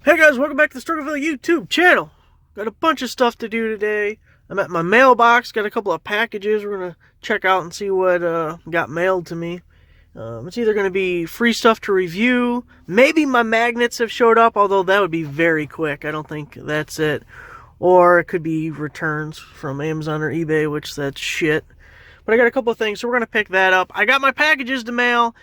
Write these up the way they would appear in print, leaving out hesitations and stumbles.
Hey guys, welcome back to the Struggleville YouTube channel. Got a bunch of stuff to do today. I'm at my mailbox, got a couple of packages. We're going to check out and see what got mailed to me. It's either going to be free stuff to review, maybe my magnets have showed up, although that would be very quick. I don't think that's it. Or it could be returns from Amazon or eBay, which that's shit. But I got a couple of things, so we're going to pick that up. I got my packages to mail.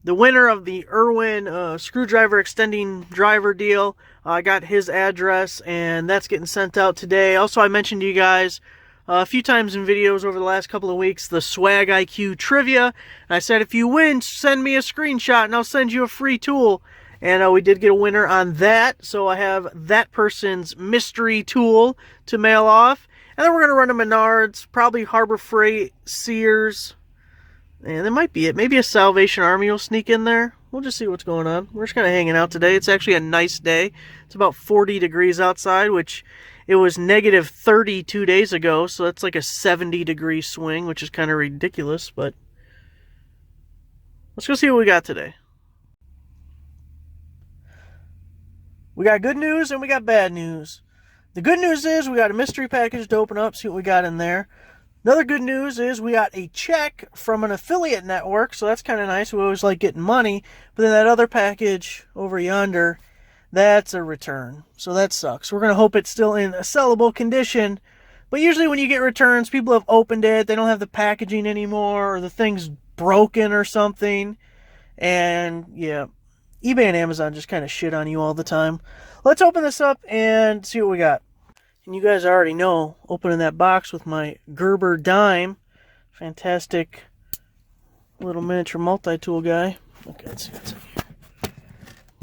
The winner of the Irwin screwdriver extending driver deal, I got his address, and that's getting sent out today. Also, I mentioned to you guys a few times in videos over the last couple of weeks the Swag IQ trivia. And I said, if you win, send me a screenshot, and I'll send you a free tool. And we did get a winner on that, so I have that person's mystery tool to mail off. And then we're going to run to Menards, probably Harbor Freight, Sears. And that might be it. Maybe a Salvation Army will sneak in there. We'll just see what's going on. We're just kind of hanging out today. It's actually a nice day. It's about 40 degrees outside, which it was negative 30 2 days ago. So that's like a 70-degree swing, which is kind of ridiculous. But let's go see what we got today. We got good news and we got bad news. The good news is we got a mystery package to open up, see what we got in there. Another good news is we got a check from an affiliate network, so that's kind of nice. We always like getting money. But then that other package over yonder, that's a return. So that sucks. We're going to hope it's still in a sellable condition. But usually when you get returns, people have opened it. They don't have the packaging anymore, or the thing's broken or something. And yeah, eBay and Amazon just kind of shit on you all the time. Let's open this up and see what we got. And you guys already know, opening that box with my Gerber dime. Fantastic little miniature multi-tool guy. Okay, let's see what's in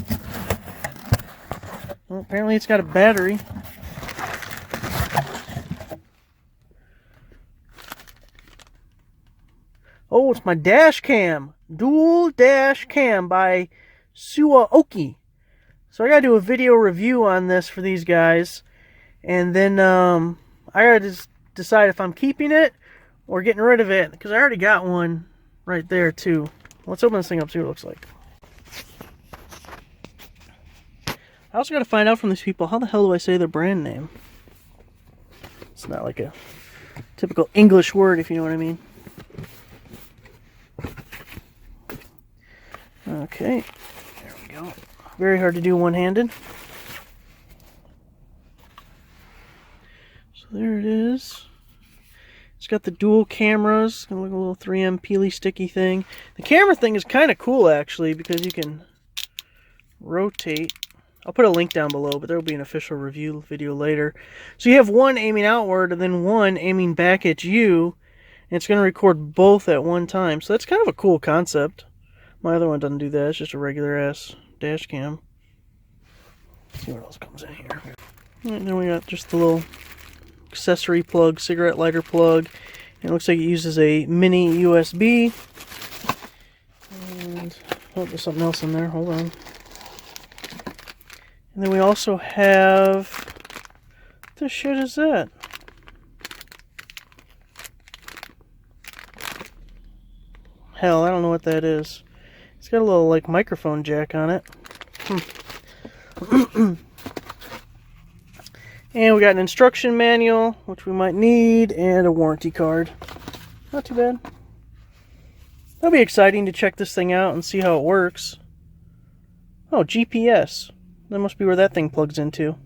here. Well, apparently it's got a battery. Oh, it's my dash cam. Dual dash cam by Suaoki. So I gotta do a video review on this for these guys. And then I gotta just decide if I'm keeping it or getting rid of it, because I already got one right there too. Let's open this thing up, see what it looks like. I also gotta find out from these people, how the hell do I say their brand name? It's not like a typical English word, if you know what I mean. Okay, there we go. Very hard to do one-handed. There it is. It's got the dual cameras. It's gonna look like a little 3M peely sticky thing. The camera thing is kind of cool actually, because you can rotate. I'll put a link down below, but there will be an official review video later. So you have one aiming outward and then one aiming back at you, and it's gonna record both at one time. So that's kind of a cool concept. My other one doesn't do that. It's just a regular ass dash cam. Let's see what else comes in here. And then we got just the little accessory plug, cigarette lighter plug. And it looks like it uses a mini USB. And oh, there's something else in there. Hold on. And then we also have, what the shit is that? Hell, I don't know what that is. It's got a little like microphone jack on it. And we got an instruction manual, which we might need, and a warranty card. Not too bad. That'll be exciting to check this thing out and see how it works. Oh, GPS. That must be where that thing plugs into.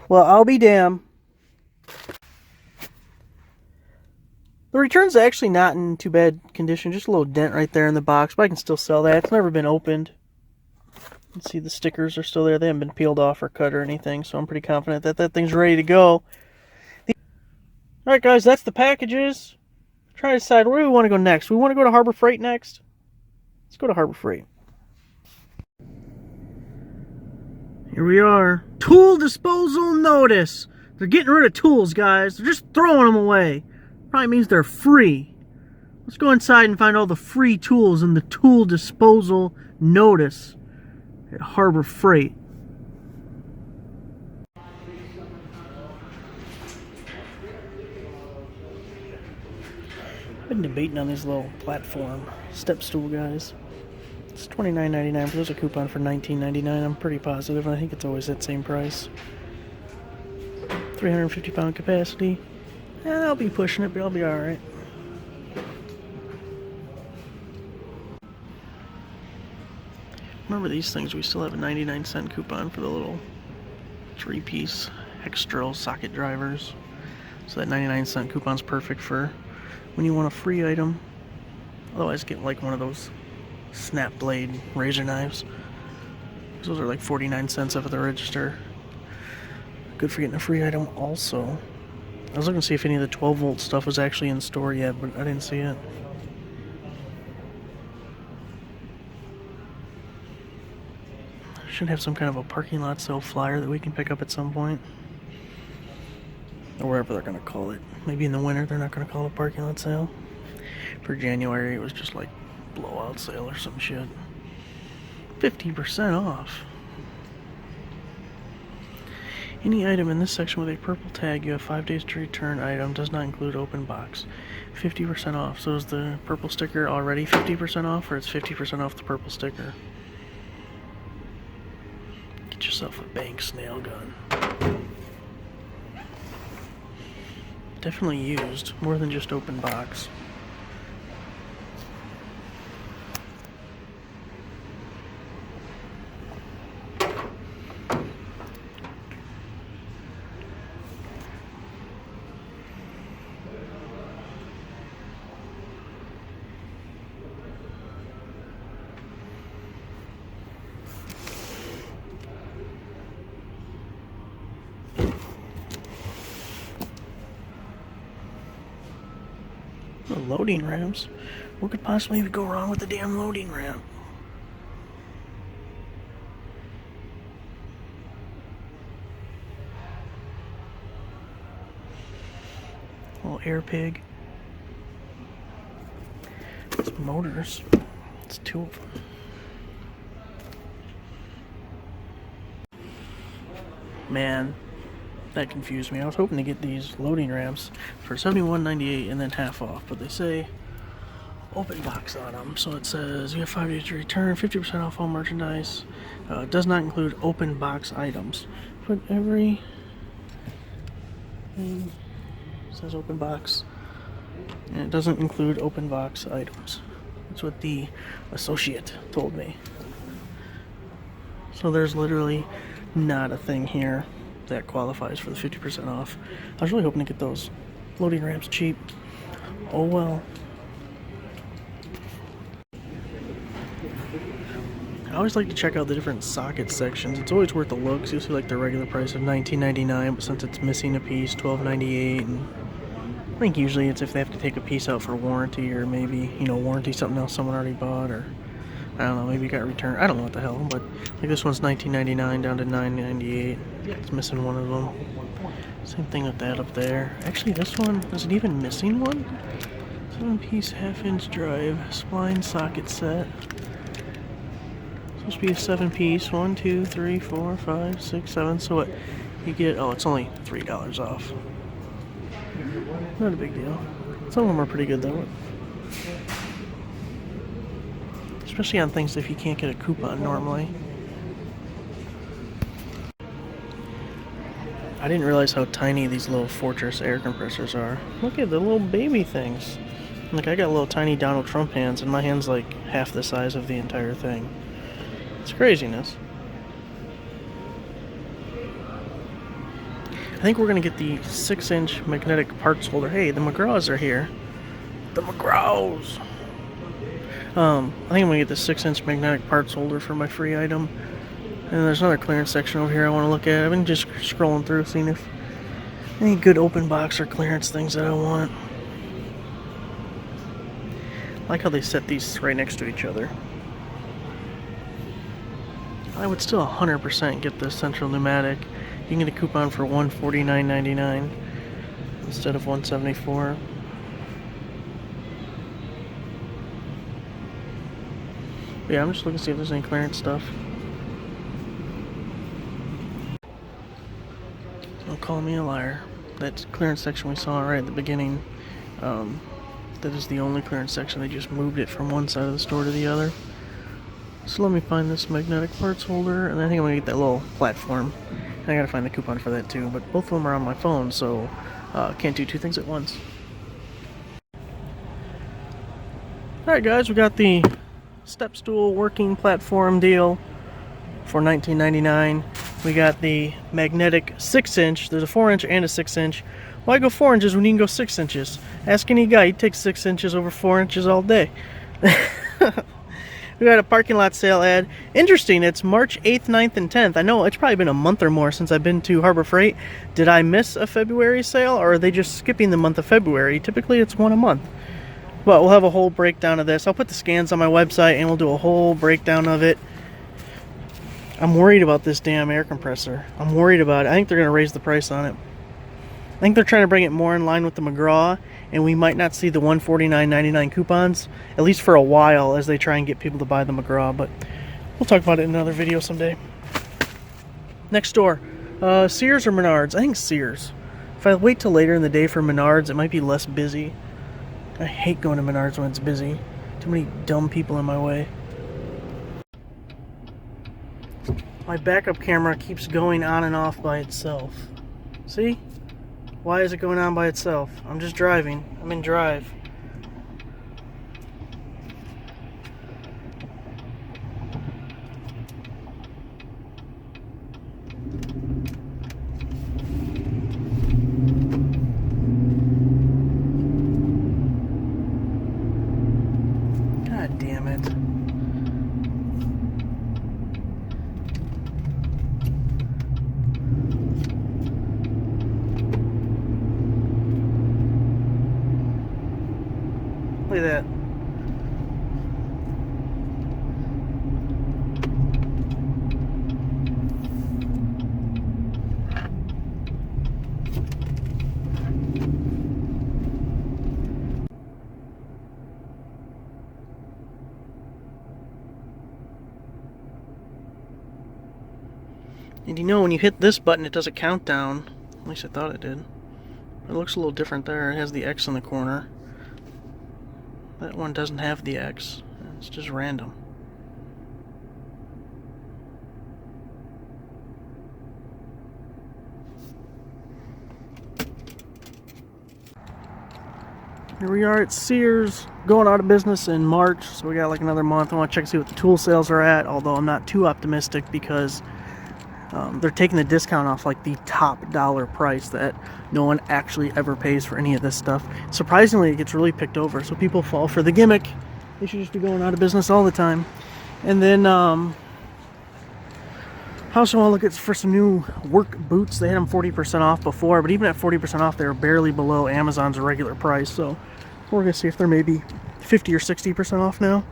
Well, I'll be damned. The return's actually not in too bad condition. Just a little dent right there in the box, but I can still sell that. It's never been opened. You can see the stickers are still there. They haven't been peeled off or cut or anything, so I'm pretty confident that that thing's ready to go. Alright guys, that's the packages. Try to decide where we want to go next. We want to go to Harbor Freight next? Let's go to Harbor Freight. Here we are. Tool disposal notice. They're getting rid of tools, guys. They're just throwing them away. Probably means they're free. Let's go inside and find all the free tools in the tool disposal notice at Harbor Freight. I've been debating on these little platform step stool guys. It's $29.99, but there's a coupon for $19.99. I'm pretty positive, and I think it's always that same price. 350-pound capacity. I'll be pushing it, but I'll be alright. Remember these things, we still have a 99-cent coupon for the little 3-piece extra socket drivers. So that 99-cent coupon's perfect for when you want a free item. Otherwise, get like one of those snap blade razor knives. Those are like 49 cents up at the register. Good for getting a free item also. I was looking to see if any of the 12-volt stuff was actually in store yet, but I didn't see it. Should have some kind of a parking lot sale flyer that we can pick up at some point. Or wherever they're going to call it. Maybe in the winter they're not going to call it a parking lot sale. For January it was just like blowout sale or some shit. 50% off. Any item in this section with a purple tag you have 5 days to return item does not include open box. 50% off. So is the purple sticker already 50% off, or it's 50% off the purple sticker? Get yourself a bank snail gun. Definitely used, more than just open box. The loading ramps? What could possibly go wrong with the damn loading ramp? Little air pig. It's motors. It's 2 of them. Man, that confused me. I was hoping to get these loading ramps for $71.98 and then half off, but they say open box on them. So it says you have 5 days to return, 50% off all merchandise. It does not include open box items. But every thing says open box, and it doesn't include open box items. That's what the associate told me. So there's literally not a thing here that qualifies for the 50% off. I was really hoping to get those loading ramps cheap. Oh well. I always like to check out the different socket sections. It's always worth a look. So you'll see like the regular price of $19.99, but since it's missing a piece, $12.98. And I think usually it's if they have to take a piece out for warranty, or maybe, you know, warranty something else someone already bought, or I don't know, maybe it got returned. I don't know what the hell, but like this one's $19.99 down to $9.98. It's missing one of them. Same thing with that up there. Actually, this one, is it even missing one? 7-piece half-inch drive spline socket set. Supposed to be a 7-piece. 1, 2, 3, 4, 5, 6, 7. So what? You get, oh, it's only $3 off. Not a big deal. Some of them are pretty good though. Especially on things if you can't get a coupon normally. I didn't realize how tiny these little Fortress air compressors are. Look at the little baby things. Like, I got little tiny Donald Trump hands, and my hand's like half the size of the entire thing. It's craziness. I think we're going to get the 6-inch magnetic parts holder. Hey, the McGraws are here. The McGraws! I think I'm going to get the 6-inch magnetic parts holder for my free item. And there's another clearance section over here I want to look at. I've been just scrolling through, seeing if any good open box or clearance things that I want. I like how they set these right next to each other. I would still 100% get the central pneumatic. You can get a coupon for $149.99 instead of $174. But yeah, I'm just looking to see if there's any clearance stuff. Don't call me a liar. That clearance section we saw right at the beginning, that is the only clearance section. They just moved it from one side of the store to the other. So let me find this magnetic parts holder, and I think I'm gonna get that little platform. And I gotta find the coupon for that too, but both of them are on my phone, so can't do two things at once. Alright guys, we got the step stool working platform deal for $19.99. We got the magnetic 6-inch. There's a 4-inch and a 6-inch. Why go 4 inches when you can go 6 inches? Ask any guy, he takes 6 inches over 4 inches all day. We got a parking lot sale ad. Interesting, it's March 8th, 9th, and 10th. I know it's probably been a month or more since I've been to Harbor Freight. Did I miss a February sale, or are they just skipping the month of February? Typically it's one a month. But we'll have a whole breakdown of this. I'll put the scans on my website and we'll do a whole breakdown of it. I'm worried about this damn air compressor. I'm worried about it. I think they're going to raise the price on it. I think they're trying to bring it more in line with the McGraw, and we might not see the $149.99 coupons, at least for a while, as they try and get people to buy the McGraw, but we'll talk about it in another video someday. Next door, Sears or Menards? I think Sears. If I wait till later in the day for Menards, it might be less busy. I hate going to Menards when it's busy. Too many dumb people in my way. My backup camera keeps going on and off by itself. See? Why is it going on by itself? I'm just driving. I'm in drive. God damn it. Look at that. And you know, when you hit this button, it does a countdown. At least I thought it did. It looks a little different there. It has the X in the corner. That one doesn't have the X. It's just random. Here we are at Sears, going out of business in March, so we got like another month. I want to check to see what the tool sales are at, although I'm not too optimistic because they're taking the discount off like the top dollar price that no one actually ever pays for any of this stuff. Surprisingly, it gets really picked over, so people fall for the gimmick. They should just be going out of business all the time. And then I also want to look at for some new work boots. They had them 40% off before, but even at 40% off, they were barely below Amazon's regular price. So we're going to see if they're maybe 50 or 60% off now.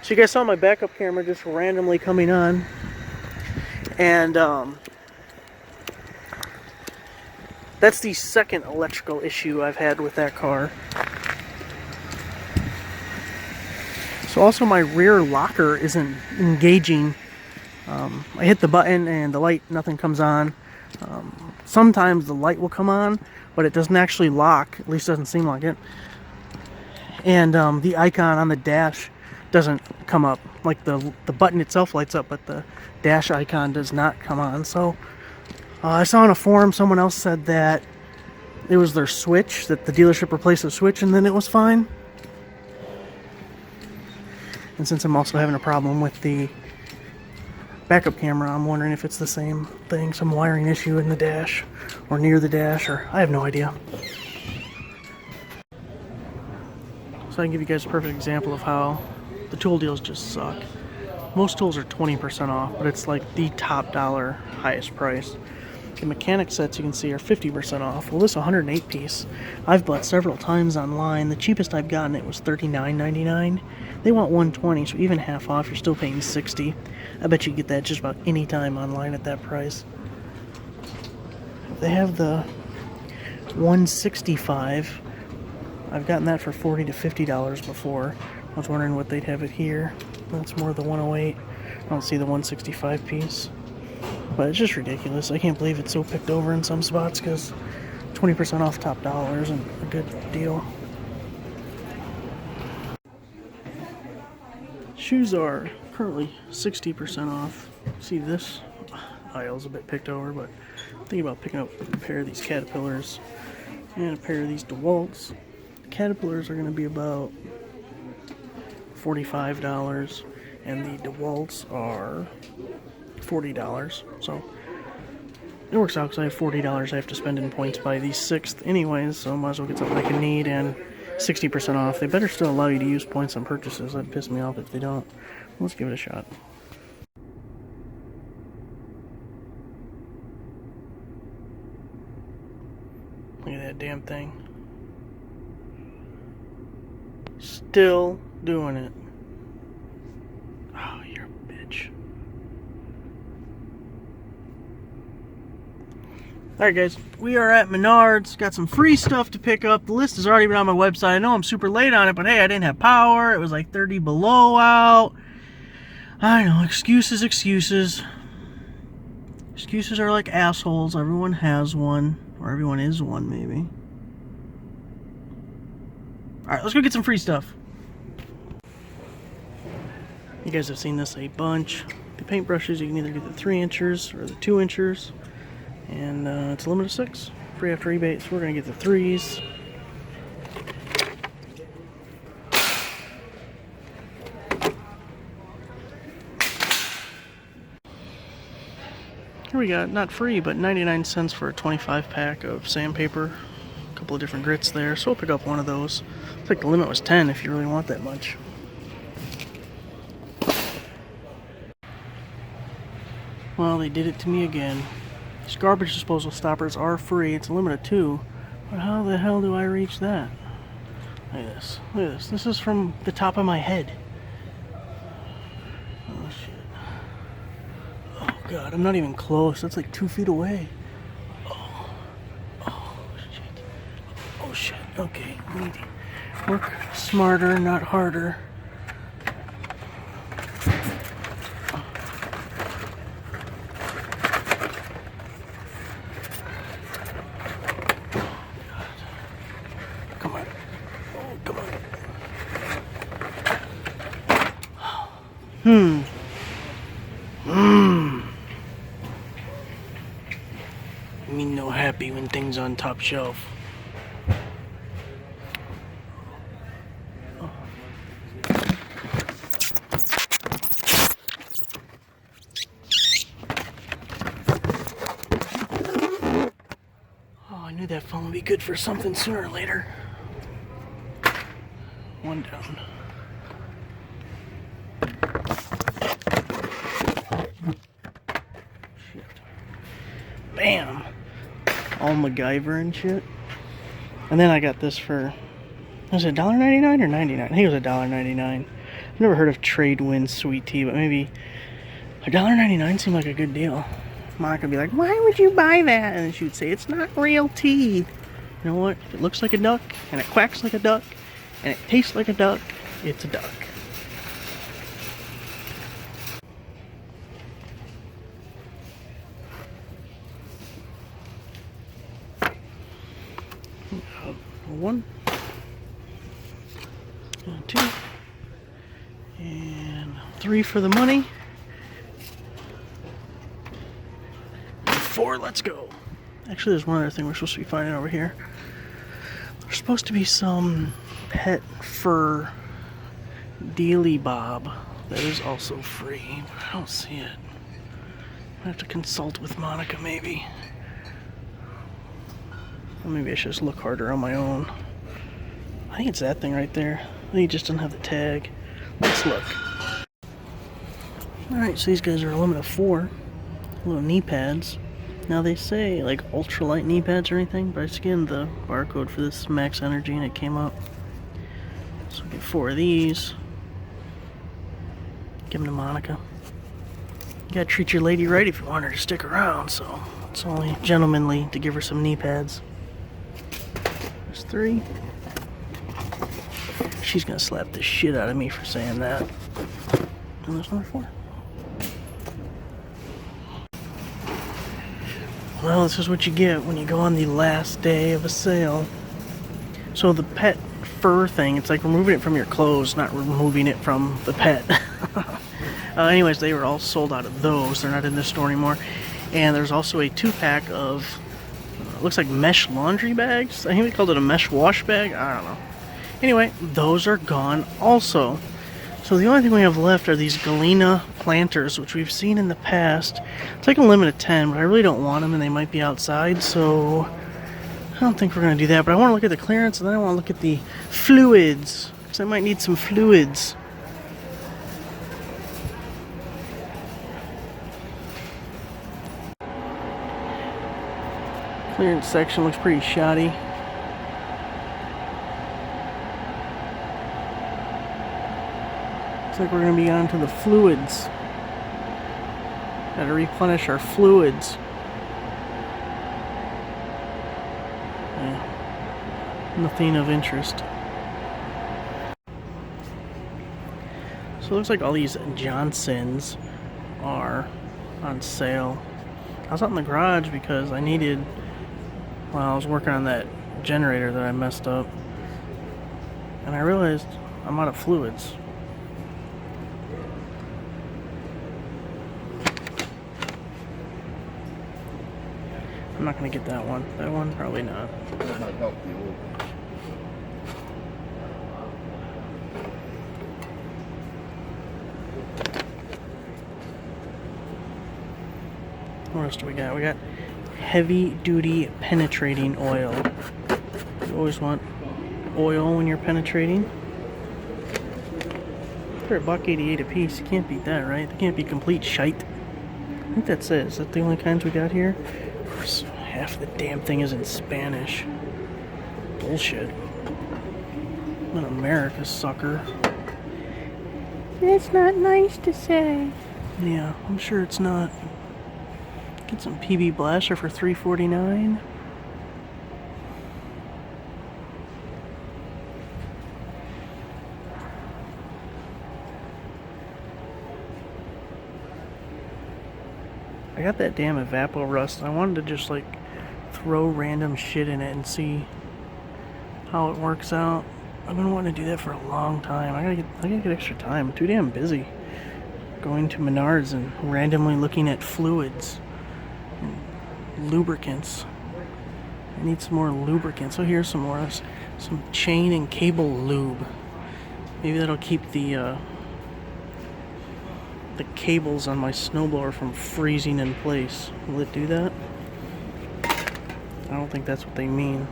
So you guys saw my backup camera just randomly coming on, and that's the second electrical issue I've had with that car. So also my rear locker isn't engaging. I hit the button and the light, nothing comes on. Sometimes the light will come on, but it doesn't actually lock, at least doesn't seem like it. And the icon on the dash doesn't come up. Like the button itself lights up, but the dash icon does not come on. So I saw on a forum someone else said that it was their switch, that the dealership replaced the switch and then it was fine. And since I'm also having a problem with the backup camera, I'm wondering if it's the same thing, some wiring issue in the dash or near the dash, or I have no idea. So I can give you guys a perfect example of how the tool deals just suck. Most tools are 20% off, but it's like the top dollar highest price. The mechanic sets you can see are 50% off. Well, this 108 piece, I've bought several times online. The cheapest I've gotten it was $39.99. They want $120, so even half off, you're still paying $60. I bet you get that just about any time online at that price. They have the 165. I've gotten that for $40 to $50 before. I was wondering what they'd have it here. That's more the 108. I don't see the 165 piece. But it's just ridiculous. I can't believe it's so picked over in some spots because 20% off top dollars and a good deal. shoes are currently 60% off. See, this aisle's a bit picked over, but I'm thinking about picking up a pair of these Caterpillars and a pair of these DeWalt's. The Caterpillars are going to be about $45, and the DeWalt's are $40. So it works out because I have $40 I have to spend in points by the 6th anyways, so I might as well get something I can need, and 60% off. They better still allow you to use points on purchases. That'd piss me off if they don't. Let's give it a shot. Look at that damn thing. Still doing it. Oh, you're a bitch. Alright guys, we are at Menards. Got some free stuff to pick up. The list has already been on my website. I know I'm super late on it, but hey, I didn't have power. It was like 30 below out. I know, excuses. Excuses are like assholes. Everyone has one. Or everyone is one, maybe. Alright, let's go get some free stuff. You guys have seen this a bunch. The paintbrushes, you can either get the 3-inchers or the 2-inchers. And it's a limit of 6. Free after rebate, so we're going to get the 3s. Here we got, not free, but 99 cents for a 25 pack of sandpaper. A couple of different grits there, so we'll pick up one of those. I think the limit was 10 if you really want that much. Well, they did it to me again. These garbage disposal stoppers are free. It's a limit of 2. But how the hell do I reach that? Look at this. Look at this. This is from the top of my head. Oh, shit. Oh, God. I'm not even close. That's like 2 feet away. Oh. Oh, shit. Oh, shit. Okay. We need to work smarter, not harder. I mean, no happy when things on top shelf. Oh, I knew that phone would be good for something sooner or later. One down. Bam! All MacGyver and shit. And then I got this for, was it $1.99 or 99? I think it was $1.99. I've never heard of Trade-Wind sweet tea, but maybe $1.99 seemed like a good deal. Monica would be like, why would you buy that? And then she would say, it's not real tea. You know what? If it looks like a duck, and it quacks like a duck, and it tastes like a duck, it's a duck. One, and 2, and 3 for the money, and 4, let's go. Actually, there's one other thing we're supposed to be finding over here. There's supposed to be some pet fur dealy bob that is also free, but I don't see it. I have to consult with Monica, maybe. Or maybe I should just look harder on my own. I think it's that thing right there. I think it just doesn't have the tag. Let's look. Alright, so these guys are a limit of 4. Little knee pads. Now they say like ultralight knee pads or anything, but I scanned the barcode for this max energy and it came up. So I'll get 4 of these. Give them to Monica. You gotta treat your lady right if you want her to stick around, so it's only gentlemanly to give her some knee pads. There's 3. She's gonna slap the shit out of me for saying that. And there's number 4. Well, this is what you get when you go on the last day of a sale. So the pet fur thing. It's like removing it from your clothes, not removing it from the pet. Anyways, they were all sold out of those. They're not in this store anymore. And there's also a 2-pack of, looks like mesh laundry bags. I think they called it a mesh wash bag. I don't know. Anyway, those are gone also. So the only thing we have left are these Galena Planters, which we've seen in the past. It's like a limit of 10, but I really don't want them, and they might be outside, so I don't think we're going to do that. But I want to look at the clearance, and then I want to look at the fluids, because I might need some fluids. Clearance section looks pretty shoddy. Looks like we're going to be on to the fluids. Got to replenish our fluids. Yeah. Nothing of interest. So it looks like all these Johnsons are on sale. I was out in the garage because I needed, well, I was working on that generator that I messed up, and I realized I'm out of fluids. I'm not going to get that one. That one, probably not. What else do we got? We got heavy duty penetrating oil. You always want oil when you're penetrating. They're $1.88 a piece. You can't beat that, right? They can't be complete shite. I think that's it. Is that the only kinds we got here? Of course, half the damn thing is in Spanish. Bullshit. I'm in America, sucker. That's not nice to say. Yeah, I'm sure it's not. Get some PB Blaster for $3.49. I got that damn Evapor Rust. I wanted to just like throw random shit in it and see how it works out. I've been wanting to do that for a long time. I gotta get extra time. I'm too damn busy going to Menards and randomly looking at fluids and lubricants. I need some more lubricants. Oh, here's some more. Some chain and cable lube. Maybe that'll keep the cables on my snowblower from freezing in place. Will it do that? I don't think that's what they mean.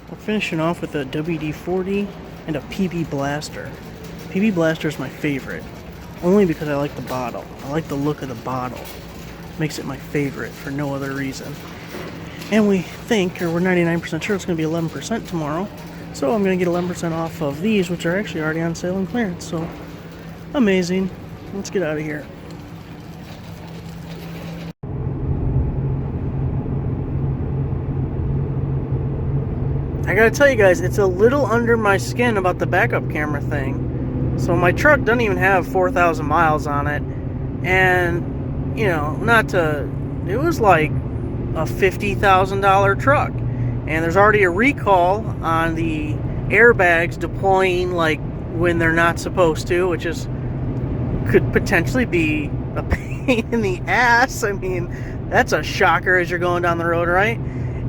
We're finishing off with a WD-40 and a PB Blaster. PB Blaster is my favorite. Only because I like the bottle. I like the look of the bottle. Makes it my favorite for no other reason. And we think, or we're 99% sure it's going to be 11% tomorrow. So I'm going to get 11% off of these, which are actually already on sale and clearance. So, amazing. Let's get out of here. I gotta tell you guys, it's a little under my skin about the backup camera thing. So my truck doesn't even have 4,000 miles on it, and, you know, it was like a $50,000 truck, and there's already a recall on the airbags deploying, like, when they're not supposed to, which could potentially be a pain in the ass. I mean, that's a shocker as you're going down the road, right?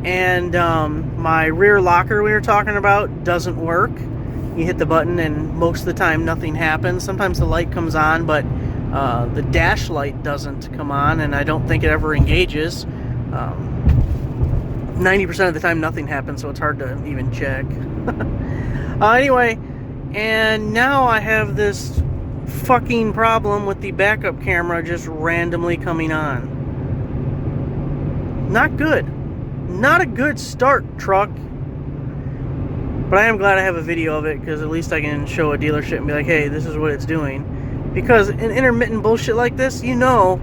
And my rear locker we were talking about doesn't work. You hit the button and most of the time nothing happens. Sometimes the light comes on, but the dash light doesn't come on, and I don't think it ever engages. 90% of the time nothing happens, so it's hard to even check. Anyway, and now I have this fucking problem with the backup camera just randomly coming on. Not good. Not a good start, truck. But I am glad I have a video of it, because at least I can show a dealership and be like, hey, this is what it's doing. Because in intermittent bullshit like this, you know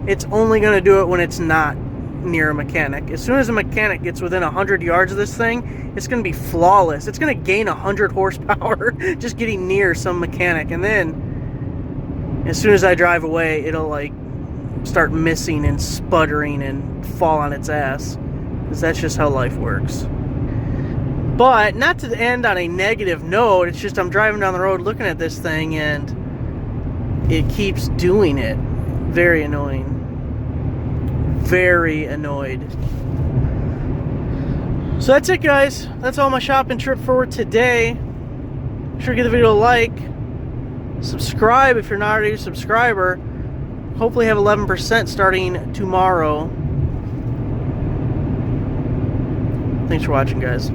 it's only going to do it when it's not near a mechanic. As soon as a mechanic gets within 100 yards of this thing, it's going to be flawless. It's going to gain 100 horsepower just getting near some mechanic. And then, as soon as I drive away, it'll like start missing and sputtering and fall on its ass. Because that's just how life works. But, not to end on a negative note, it's just I'm driving down the road looking at this thing and it keeps doing it. Very annoying. Very annoyed. So that's it, guys. That's all my shopping trip for today. Make sure to give the video a like. Subscribe if you're not already a subscriber. Hopefully have 11% starting tomorrow. Thanks for watching, guys.